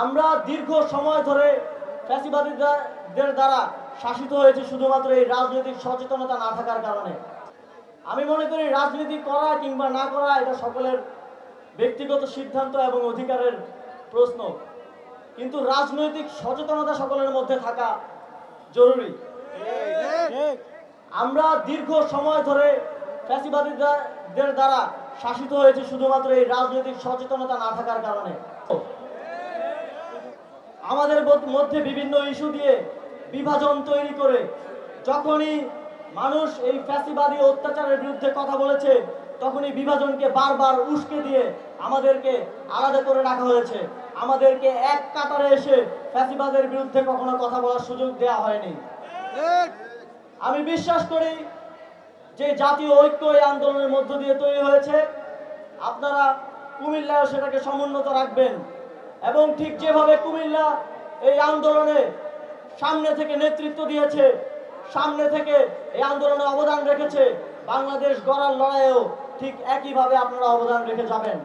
আমরা দীর্ঘ সময় ধরে ফ্যাসিবাদীদের দ্বারা শাসিত হয়েছে শুধুমাত্র এই রাজনৈতিক সচেতনতা না থাকার কারণে। আমি মনে করি রাজনীতি করা কিংবা না করা এটা সকলের ব্যক্তিগত সিদ্ধান্ত এবং অধিকারের প্রশ্ন, কিন্তু রাজনৈতিক সচেতনতা সকলের মধ্যে থাকা জরুরি। আমরা দীর্ঘ সময় ধরে ফ্যাসিবাদীদের দ্বারা শাসিত হয়েছে শুধুমাত্র এই রাজনৈতিক সচেতনতা না থাকার কারণে। আমাদের মধ্যে বিভিন্ন ইস্যু দিয়ে বিভাজন তৈরি করে যখনই মানুষ এই ফ্যাসিবাদী অত্যাচারের বিরুদ্ধে কথা বলেছে, তখনই বিভাজনকে বারবার উস্কে দিয়ে আমাদেরকে আলাদা করে রাখা হয়েছে। আমাদেরকে এক কাতারে এসে ফ্যাসিবাদের বিরুদ্ধে কখনো কথা বলার সুযোগ দেওয়া হয়নি। আমি বিশ্বাস করি যে জাতীয় ঐক্য এই আন্দোলনের মধ্য দিয়ে তৈরি হয়েছে। আপনারা কুমিল্লায় সেটাকে সমুন্নত রাখবেন এবং ঠিক যেভাবে কুমিল্লা এই আন্দোলনে সামনে থেকে নেতৃত্ব দিয়েছে, সামনে থেকে এই আন্দোলনে অবদান রেখেছে, বাংলাদেশ গড়ার লড়াইয়েও ঠিক একইভাবে আপনারা অবদান রেখে যাবেন।